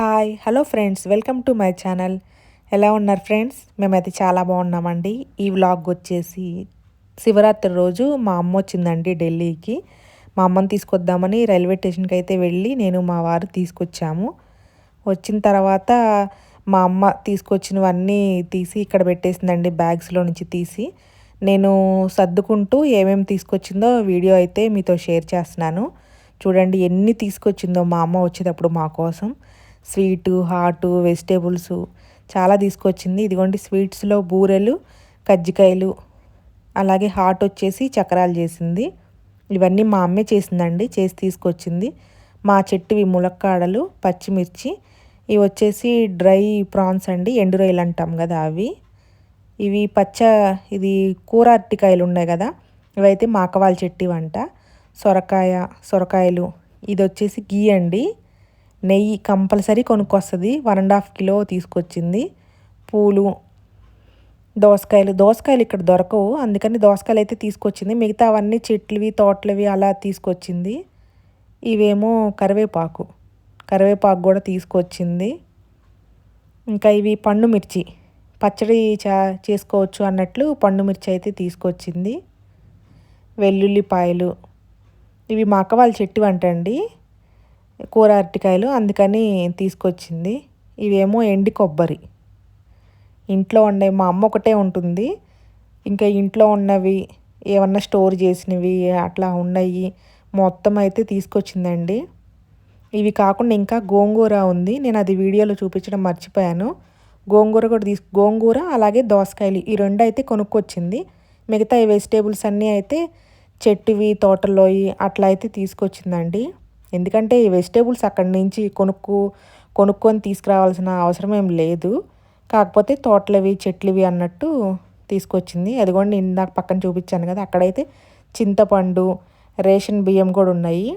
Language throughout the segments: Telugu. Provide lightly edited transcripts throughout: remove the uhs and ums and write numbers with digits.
Hi hello friends, welcome to my channel. ఎలా ఉన్నారు ఫ్రెండ్స్? మేమైతే చాలా బాగున్నామండి. ఈ వ్లాగ్ వచ్చేసి శివరాత్రి రోజు మా అమ్మ వచ్చిందండి ఢిల్లీకి. మా అమ్మని తీసుకొద్దామని రైల్వే స్టేషన్కి అయితే వెళ్ళి నేను మా వారు తీసుకొచ్చాము. వచ్చిన తర్వాత మా అమ్మ తీసుకొచ్చినవన్నీ తీసి ఇక్కడ పెట్టేసిందండి, బ్యాగ్స్లో నుంచి తీసి. నేను సర్దుకుంటూ ఏమేమి తీసుకొచ్చిందో వీడియో అయితే మీతో షేర్ చేస్తున్నాను. చూడండి ఎన్ని తీసుకొచ్చిందో మా అమ్మ వచ్చేటప్పుడు మా కోసం. స్వీటు, హాటు, వెజిటేబుల్స్ చాలా తీసుకొచ్చింది. ఇదిగోండి స్వీట్స్లో బూరెలు, కజ్జికాయలు, అలాగే హాట్ వచ్చేసి చక్రాలు చేసింది. ఇవన్నీ మా అమ్మే చేసిందండి, చేసి తీసుకొచ్చింది. మా చెట్టువి ములక్కాడలు, పచ్చిమిర్చి, ఇవి వచ్చేసి డ్రై ప్రాన్స్ అండి, ఎండు రొయ్యలు అంటాం కదా అవి. ఇవి ఇది కూర అరటికాయలు ఉన్నాయి కదా, ఇవైతే మా అక్క వాళ్ళ చెట్టు వంట. సొరకాయలు, ఇది వచ్చేసి గీ అండి. నెయ్యి కంపల్సరీ కొనుక్కొస్తుంది, 1.5 కిలో తీసుకొచ్చింది. పూలు, దోసకాయలు ఇక్కడ దొరకవు, అందుకని దోసకాయలు అయితే తీసుకొచ్చింది. మిగతా అవన్నీ చెట్లువి, తోటలవి అలా తీసుకొచ్చింది. ఇవేమో కరివేపాకు కూడా తీసుకొచ్చింది. ఇంకా ఇవి పండు మిర్చి, పచ్చడి చేసుకోవచ్చు అన్నట్లు పండు మిర్చి అయితే తీసుకొచ్చింది. వెల్లుల్లిపాయలు, ఇవి మా అక్క వాళ్ళ చెట్టు అంటండి, కూర అరటికాయలు, అందుకని తీసుకొచ్చింది. ఇవేమో ఎండి కొబ్బరి, ఇంట్లో ఉండే మా అమ్మ ఒకటే ఉంటుంది. ఇంకా ఇంట్లో ఉన్నవి ఏమన్నా స్టోర్ చేసినవి అట్లా ఉన్నాయి మొత్తం అయితే తీసుకొచ్చిందండి. ఇవి కాకుండా ఇంకా గోంగూర ఉంది, నేను అది వీడియోలో చూపించడం మర్చిపోయాను. గోంగూర అలాగే దోసకాయలు, ఈ రెండు అయితే కొనుక్కొచ్చింది. మిగతా ఈ వెజిటేబుల్స్ అన్నీ అయితే చెట్టువి, తోటలోవి అట్లా అయితే తీసుకొచ్చిందండి. ఎందుకంటే ఈ వెజిటేబుల్స్ అక్కడి నుంచి కొనుక్కొని తీసుకురావాల్సిన అవసరం ఏం లేదు. కాకపోతే తోటలవి, చెట్లువి అన్నట్టు తీసుకొచ్చింది. అదిగోండి ఇందాక పక్కన చూపించాను కదా, అక్కడైతే చింతపండు, రేషన్ బియ్యం కూడా ఉన్నాయి.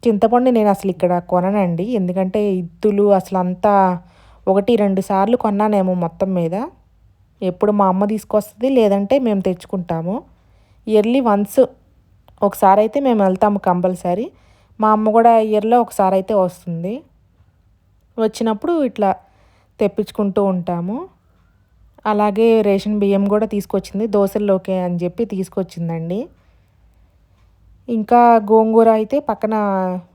చింతపండు నేను అసలు ఇక్కడ కొననండి, ఎందుకంటే ఇత్తులు అసలు అంతా 1-2 సార్లు కొన్నానేమో మొత్తం మీద. ఎప్పుడు మా అమ్మ తీసుకొస్తుంది, లేదంటే మేము తెచ్చుకుంటాము. ఇయర్లీ వన్స్ ఒకసారి అయితే మేము వెళ్తాము కంపల్సరీ. మా అమ్మ కూడా ఇయర్లో ఒకసారి అయితే వస్తుంది, వచ్చినప్పుడు ఇట్లా తెప్పించుకుంటూ ఉంటాము. అలాగే రేషన్ బియ్యం కూడా తీసుకొచ్చింది, దోశల్లోకే అని చెప్పి తీసుకొచ్చిందండి. ఇంకా గోంగూర అయితే పక్కన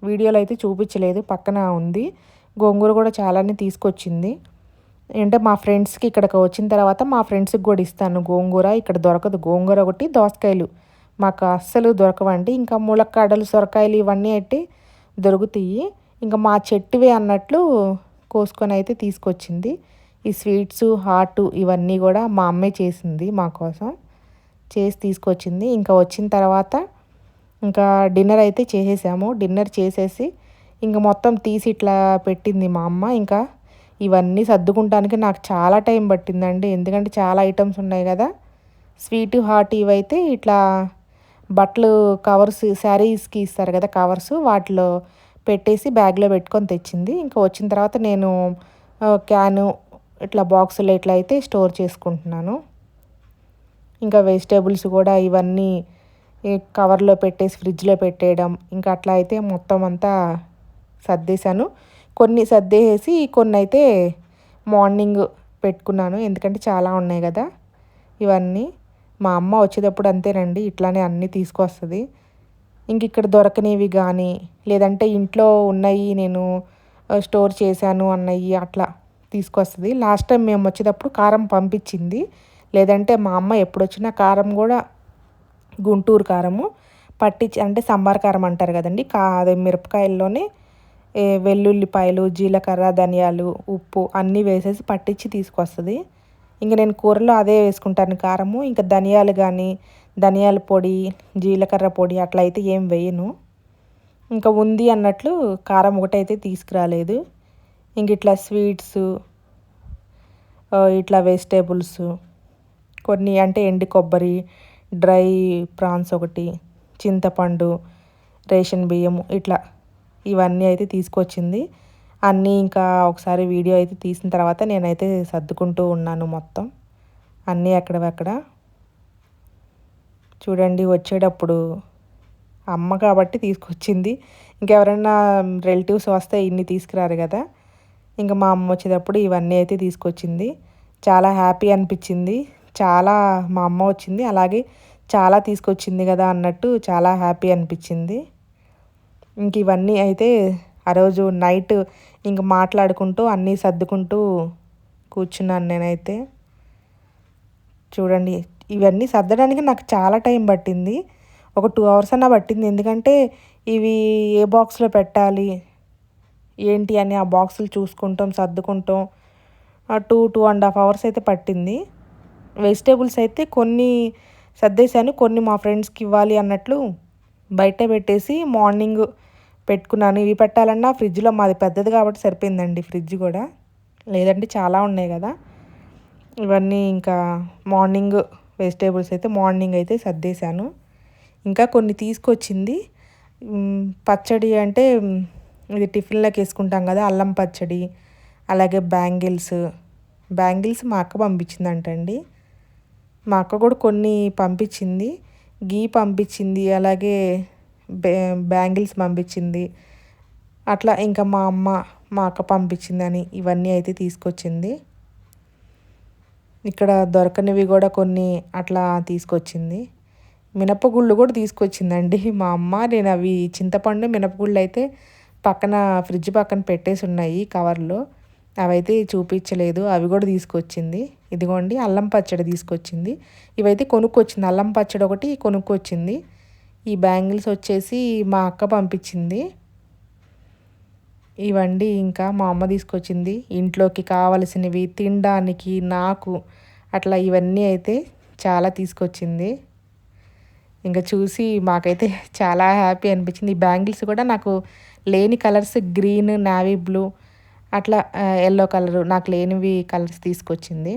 వీడియోలో అయితే చూపించలేదు, పక్కన ఉంది. గోంగూర కూడా చాలానే తీసుకొచ్చింది. అంటే మా ఫ్రెండ్స్కి ఇక్కడికి వచ్చిన తర్వాత మా ఫ్రెండ్స్కి కూడా ఇస్తాను. గోంగూర ఇక్కడ దొరకదు, గోంగూర ఒకటి, దోసకాయలు మాకు అస్సలు దొరకవండి. ఇంకా ములక్కాడలు, సొరకాయలు ఇవన్నీ అయితే దొరుకుతాయి. ఇంకా మా చెట్టువే అన్నట్లు కోసుకొని అయితే తీసుకొచ్చింది. ఈ స్వీట్స్, హాటు ఇవన్నీ కూడా మా అమ్మే చేసింది, మా కోసం చేసి తీసుకొచ్చింది. ఇంకా వచ్చిన తర్వాత ఇంకా డిన్నర్ అయితే చేసేసాము. డిన్నర్ చేసేసి ఇంకా మొత్తం తీసి ఇట్లా పెట్టింది మా అమ్మ. ఇంకా ఇవన్నీ సర్దుకుంటానికి నాకు చాలా టైం పట్టిందండి, ఎందుకంటే చాలా ఐటమ్స్ ఉన్నాయి కదా. స్వీట్, హాట్ ఇవైతే ఇట్లా బట్టలు కవర్స్, శారీస్కి ఇస్తారు కదా కవర్స్, వాటిలో పెట్టేసి బ్యాగ్లో పెట్టుకొని తెచ్చింది. ఇంకా వచ్చిన తర్వాత నేను క్యాను ఇట్లా బాక్సులు ఇట్లా అయితే స్టోర్ చేసుకుంటున్నాను. ఇంకా వెజిటేబుల్స్ కూడా ఇవన్నీ కవర్లో పెట్టేసి ఫ్రిడ్జ్లో పెట్టేయడం, ఇంకా అట్లా అయితే మొత్తం అంతా సర్దేశాను. కొన్ని సర్దేసి కొన్ని అయితే మార్నింగ్ పెట్టుకున్నాను, ఎందుకంటే చాలా ఉన్నాయి కదా ఇవన్నీ. మా అమ్మ వచ్చేటప్పుడు అంతేనండి, ఇట్లానే అన్నీ తీసుకొస్తుంది. ఇంక ఇక్కడ దొరకనివి కానీ, లేదంటే ఇంట్లో ఉన్నాయి నేను స్టోర్ చేశాను అన్నవి అట్లా తీసుకొస్తుంది. లాస్ట్ టైం మేము వచ్చేటప్పుడు కారం పంపించింది, లేదంటే మా అమ్మ ఎప్పుడు వచ్చినా కారం కూడా గుంటూరు కారము పట్టించి, అంటే సాంబార్ కారం అంటారు కదండి, అదే మిరపకాయల్లోనే వెల్లుల్లిపాయలు, జీలకర్ర, ధనియాలు, ఉప్పు అన్నీ వేసేసి పట్టించి తీసుకొస్తుంది. ఇంక నేను కూరలో అదే వేసుకుంటాను కారము. ఇంకా ధనియాలు కానీ, ధనియాల పొడి, జీలకర్ర పొడి అట్లా అయితే ఏం వేయను. ఇంకా ఉంది అన్నట్లు కారం ఒకటైతే తీసుకురాలేదు. ఇంక ఇట్లా స్వీట్స్, ఇట్లా వెజిటేబుల్స్ కొన్ని, అంటే ఎండి కొబ్బరి, డ్రై ప్రాన్స్ ఒకటి, చింతపండు, రేషన్ బియ్యం ఇట్లా ఇవన్నీ అయితే తీసుకొచ్చింది. అన్నీ ఇంకా ఒకసారి వీడియో అయితే తీసిన తర్వాత నేనైతే సర్దుకుంటూ ఉన్నాను మొత్తం అన్నీ అక్కడ. చూడండి వచ్చేటప్పుడు అమ్మ కాబట్టి తీసుకొచ్చింది, ఇంకెవరైనా రిలేటివ్స్ వస్తే ఇన్ని తీసుకురారు కదా. ఇంకా మా అమ్మ వచ్చేటప్పుడు ఇవన్నీ అయితే తీసుకొచ్చింది. చాలా హ్యాపీ అనిపించింది. చాలా మా అమ్మ వచ్చింది అలాగే చాలా తీసుకొచ్చింది కదా అన్నట్టు చాలా హ్యాపీ అనిపించింది. ఇంక ఇవన్నీ అయితే ఆ రోజు నైట్ ఇంక మాట్లాడుకుంటూ అన్నీ సర్దుకుంటూ కూర్చున్నాను నేనైతే. చూడండి ఇవన్నీ సర్దడానికి నాకు చాలా టైం పట్టింది. ఒక 2 అవర్స్ అన్నా పట్టింది. ఎందుకంటే ఇవి ఏ బాక్స్లో పెట్టాలి ఏంటి అని ఆ బాక్సులు చూసుకుంటాం సర్దుకుంటాం 2.5 అవర్స్ అయితే పట్టింది. వెజిటేబుల్స్ అయితే కొన్ని సర్దేశాను, కొన్ని మా ఫ్రెండ్స్కి ఇవ్వాలి అన్నట్లు బయట పెట్టేసి మార్నింగ్ పెట్టుకున్నాను. ఇవి పెట్టాలన్నా ఫ్రిడ్జ్లో మాది పెద్దది కాబట్టి సరిపోయిందండి ఫ్రిడ్జ్ కూడా, లేదంటే చాలా ఉన్నాయి కదా. ఇవన్నీ ఇంకా మార్నింగ్ వెజిటేబుల్స్ అయితే మార్నింగ్ అయితే సర్దేశాను. ఇంకా కొన్ని తీసుకొచ్చింది. పచ్చడి అంటే ఇది టిఫిన్లోకి వేసుకుంటాం కదా, అల్లం పచ్చడి, అలాగే బ్యాంగిల్స్ మా అక్క పంపించిందంటండి. మా అక్క కూడా కొన్ని పంపించింది. గీ పంపించింది, అలాగే బ్యాంగిల్స్ పంపించింది. అట్లా ఇంకా మా అమ్మ మా అక్క పంపించిందని ఇవన్నీ అయితే తీసుకొచ్చింది. ఇక్కడ దొరకనివి కూడా కొన్ని అట్లా తీసుకొచ్చింది. మినపగుళ్ళు కూడా తీసుకొచ్చిందండి మా అమ్మ. నేను అవి చింతపండు మినపగుళ్ళు అయితే పక్కన ఫ్రిడ్జ్ పక్కన పెట్టేసి ఉన్నాయి కవర్లో, అవైతే చూపించలేదు. అవి కూడా తీసుకొచ్చింది. ఇదిగోండి అల్లం పచ్చడి తీసుకొచ్చింది. ఇవైతే కొనుక్కొచ్చింది. అల్లం పచ్చడి ఒకటి కొనుక్కొచ్చింది. ఈ బ్యాంగిల్స్ వచ్చేసి మా అక్క పంపించింది. ఇవండి ఇంకా మా అమ్మ తీసుకొచ్చింది. ఇంట్లోకి కావలసినవి తినడానికి నాకు అట్లా ఇవన్నీ అయితే చాలా తీసుకొచ్చింది. ఇంకా చూసి మాకైతే చాలా హ్యాపీ అనిపించింది. ఈ బ్యాంగిల్స్ కూడా నాకు లేని కలర్స్ గ్రీన్, నావీ బ్లూ, అట్లా ఎల్లో కలరు నాకు లేనివి కలర్స్ తీసుకొచ్చింది.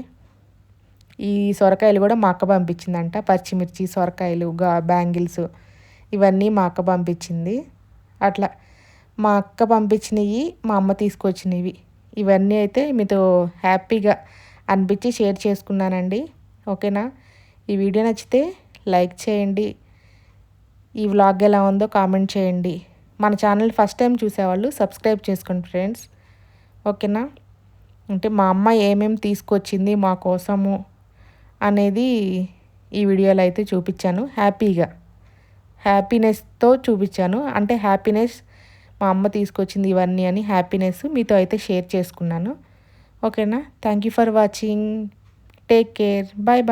ఈ సొరకాయలు కూడా మా అక్క పంపించిందంట. పచ్చిమిర్చి, సొరకాయలు, బ్యాంగిల్స్ ఇవన్నీ మా అక్క పంపించింది. అట్లా మా అక్క పంపించినవి మా అమ్మ తీసుకొచ్చినవి ఇవన్నీ అయితే మీతో హ్యాపీగా అనిపించి షేర్ చేసుకున్నానండి. ఓకేనా? ఈ వీడియో నచ్చితే లైక్ చేయండి. ఈ వ్లాగ్ ఎలా ఉందో కామెంట్ చేయండి. మన ఛానల్ ఫస్ట్ టైం చూసేవాళ్ళు సబ్స్క్రైబ్ చేసుకోండి ఫ్రెండ్స్. ఓకేనా? అంటే మా అమ్మ ఏమేమి తీసుకొచ్చింది మా కోసము అనేది ఈ వీడియోలో అయితే చూపించాను. హ్యాపీనెస్తో చూపించాను. అంటే హ్యాపీనెస్ మా అమ్మ తీసుకొచ్చింది ఇవన్నీ అని హ్యాపీనెస్ మీతో అయితే షేర్ చేసుకున్నాను. ఓకేనా? Thank you for watching. Take care. Bye bye.